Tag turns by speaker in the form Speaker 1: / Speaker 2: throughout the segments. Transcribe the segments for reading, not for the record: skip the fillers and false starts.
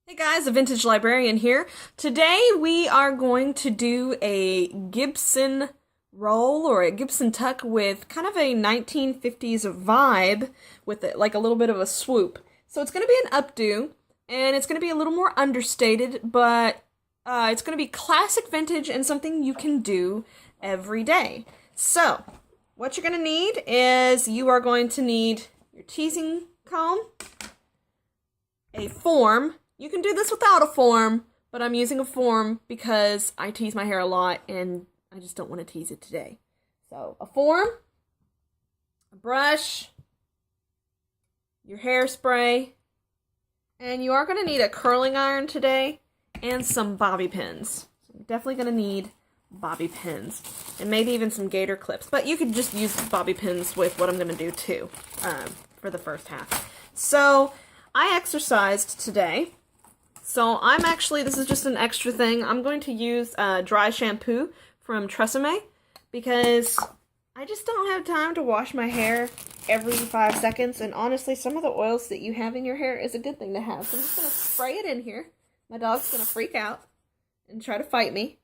Speaker 1: Hey guys, a vintage librarian here. Today we are going to do a Gibson roll or a Gibson tuck with kind of a 1950s vibe with it, like a little bit of a swoop. So it's going to be an updo and it's going to be a little more understated, but it's going to be classic vintage and something you can do every day. So what you're going to need is you are going to need your teasing comb, a form. You can do this without a form, but I'm using a form because I tease my hair a lot and I just don't want to tease it today. So, a form, a brush, your hairspray, and you are going to need a curling iron today and some bobby pins. So you're definitely going to need bobby pins and maybe even some gator clips, but you could just use bobby pins with what I'm going to do too for the first half. So, I exercised today. So this is just an extra thing. I'm going to use dry shampoo from Tresemme because I just don't have time to wash my hair every 5 seconds. And honestly, some of the oils that you have in your hair is a good thing to have. So I'm just going to spray it in here. My dog's going to freak out and try to fight me.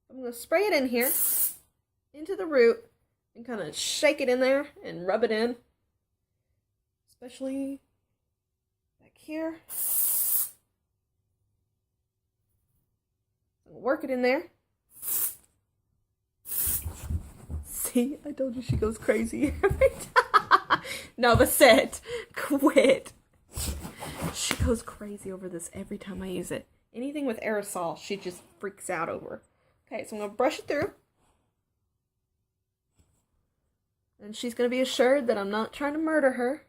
Speaker 1: I'm going to spray it in here into the root and kind of shake it in there and rub it in. Especially back here. Work it in there. See, I told you she goes crazy every time. No, but sit. Quit. She goes crazy over this every time I use it. Anything with aerosol, she just freaks out over. Okay, so I'm going to brush it through. And she's going to be assured that I'm not trying to murder her.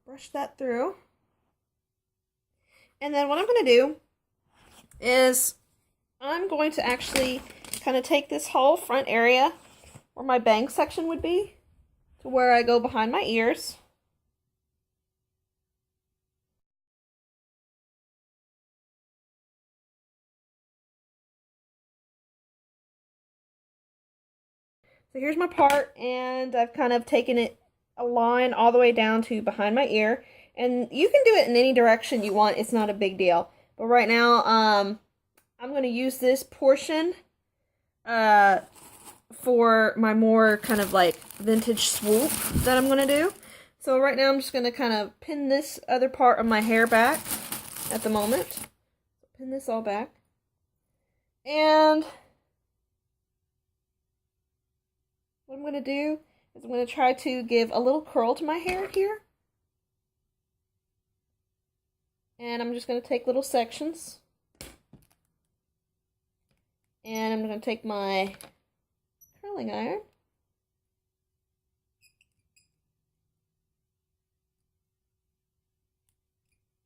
Speaker 1: Brush that through. And then what I'm going to do is I'm going to actually kind of take this whole front area where my bang section would be to where I go behind my ears. So here's my part, and I've kind of taken it a line all the way down to behind my ear. And you can do it in any direction you want. It's not a big deal. But right now, I'm going to use this portion for my more kind of like vintage swoop that I'm going to do. So right now, I'm just going to kind of pin this other part of my hair back at the moment. Pin this all back. And what I'm going to do is I'm going to try to give a little curl to my hair here. And I'm just going to take little sections. And I'm going to take my curling iron.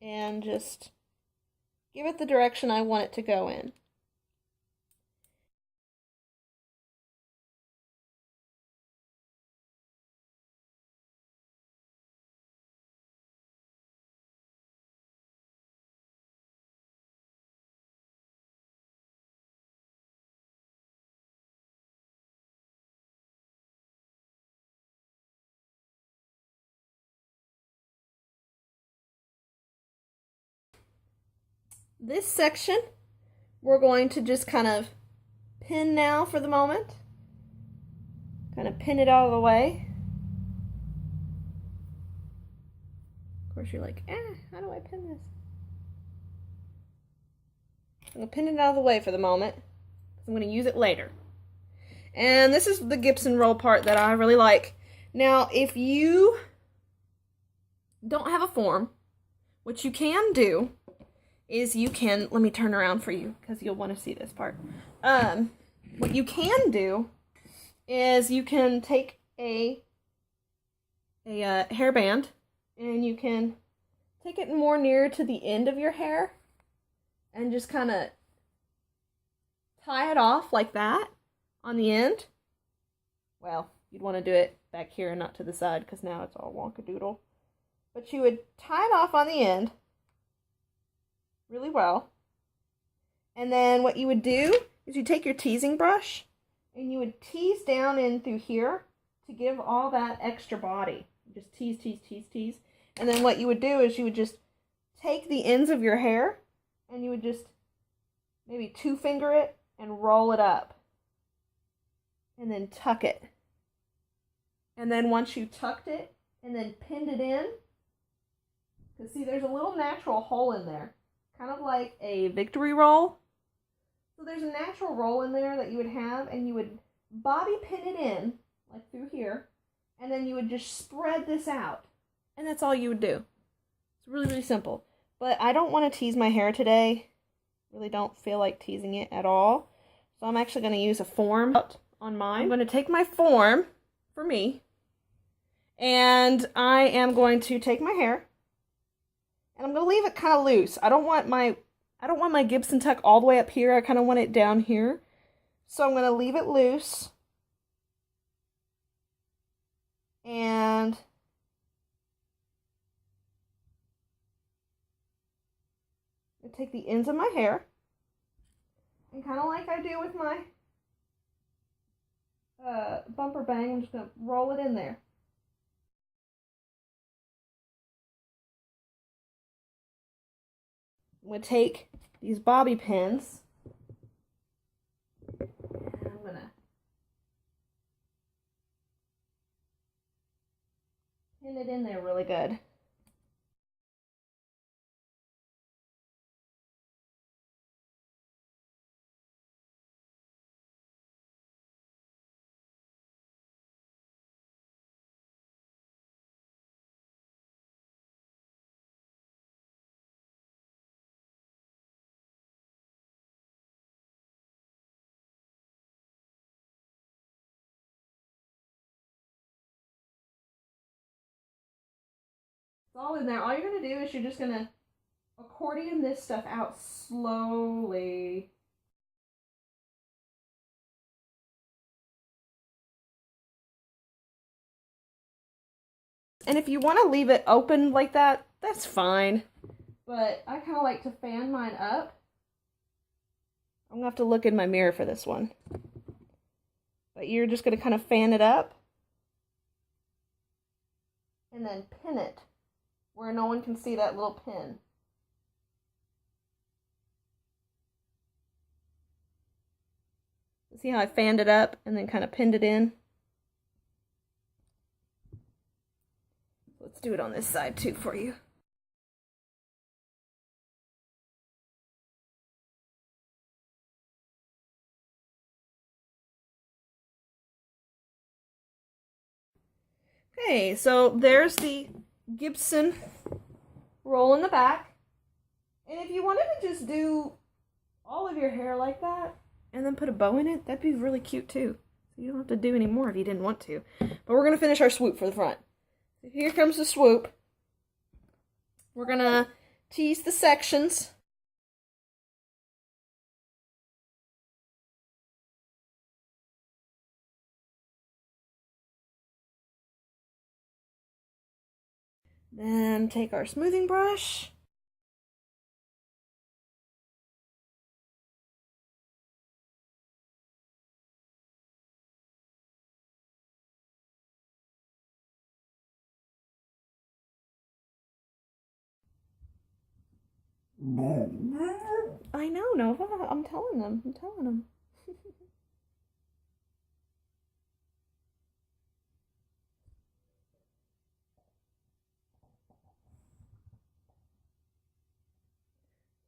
Speaker 1: And just give it the direction I want it to go in. This section, we're going to just kind of pin now for the moment. Kind of pin it out of the way. Of course, you're like, how do I pin this? I'm going to pin it out of the way for the moment. I'm going to use it later. And this is the Gibson roll part that I really like. Now, if you don't have a form, what you can do is you can, let me turn around for you because you'll want to see this part. What you can do is you can take a hairband and you can take it more near to the end of your hair and just kind of tie it off like that on the end. Well, you'd want to do it back here and not to the side because now it's all wonkadoodle. But you would tie it off on the end really well. And then what you would do is you take your teasing brush and you would tease down in through here to give all that extra body. Just tease, tease, tease, tease. And then what you would do is you would just take the ends of your hair and you would just maybe 2-finger it and roll it up. And then tuck it. And then once you tucked it and then pinned it in, because see, there's a little natural hole in there, kind of like a victory roll. So there's a natural roll in there that you would have, and you would bobby pin it in, like through here, and then you would just spread this out. And that's all you would do. It's really, really simple. But I don't want to tease my hair today. Really don't feel like teasing it at all. So I'm actually going to use a form on mine. I'm going to take my form for me, and I am going to take my hair, and I'm going to leave it kind of loose. I don't want my Gibson tuck all the way up here. I kind of want it down here. So I'm going to leave it loose. And I take the ends of my hair, and kind of like I do with my bumper bang, I'm just going to roll it in there. I'm going to take these bobby pins, and I'm going to pin it in there really good. It's all in there. All you're going to do is you're just going to accordion this stuff out slowly. And if you want to leave it open like that, that's fine. But I kind of like to fan mine up. I'm going to have to look in my mirror for this one. But you're just going to kind of fan it up. And then pin it where no one can see that little pin. See how I fanned it up and then kind of pinned it in? Let's do it on this side too for you. Okay, so there's the Gibson roll in the back. And if you wanted to just do all of your hair like that and then put a bow in it, that'd be really cute too. So you don't have to do any more if you didn't want to. But we're going to finish our swoop for the front. So here comes the swoop. We're going to tease the sections. Then take our smoothing brush. I know, Nova. I'm telling them. I'm telling them.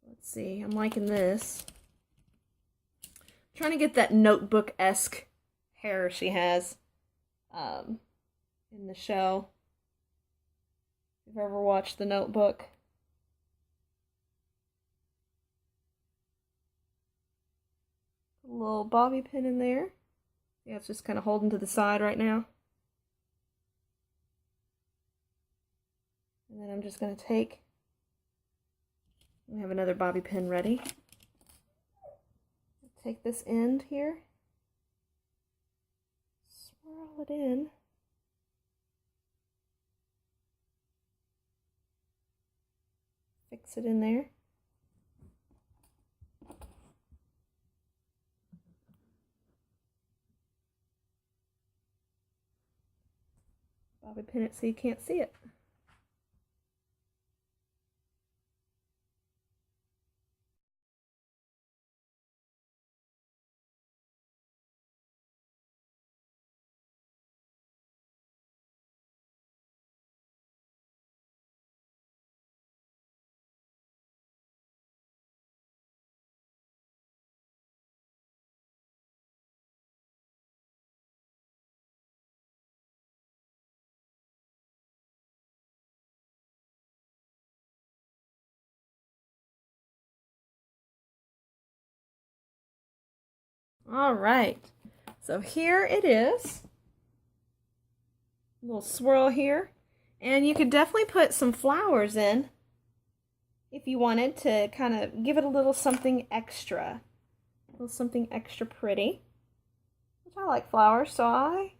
Speaker 1: Let's see. I'm liking this. I'm trying to get that notebook-esque hair she has in the show. If you've ever watched The Notebook. A little bobby pin in there. Yeah, it's just kind of holding to the side right now. And then I'm just going to take, we have another bobby pin ready. Take this end here, swirl it in. Fix it in there. bobby pin it so you can't see it. All right, so here it is. A little swirl here. And you could definitely put some flowers in if you wanted to kind of give it a little something extra. A little something extra pretty. Which I like flowers, so I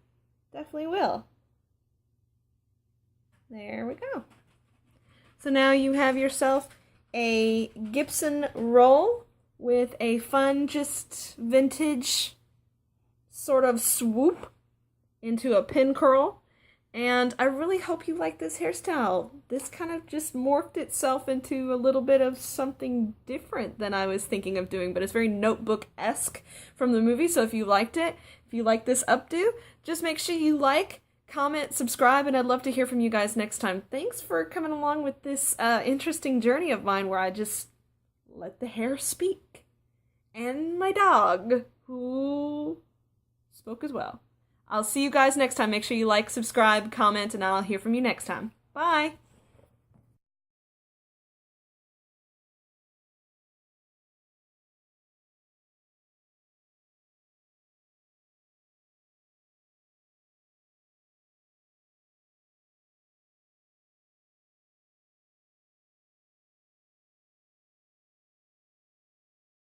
Speaker 1: definitely will. There we go. So now you have yourself a Gibson roll with a fun, just vintage sort of swoop into a pin curl. And I really hope you like this hairstyle. This kind of just morphed itself into a little bit of something different than I was thinking of doing, but it's very Notebook-esque from the movie. So if you liked it, if you like this updo, just make sure you like, comment, subscribe, and I'd love to hear from you guys next time. Thanks for coming along with this interesting journey of mine where I just let the hair speak. And my dog, who spoke as well. I'll see you guys next time. Make sure you like, subscribe, comment, and I'll hear from you next time. Bye!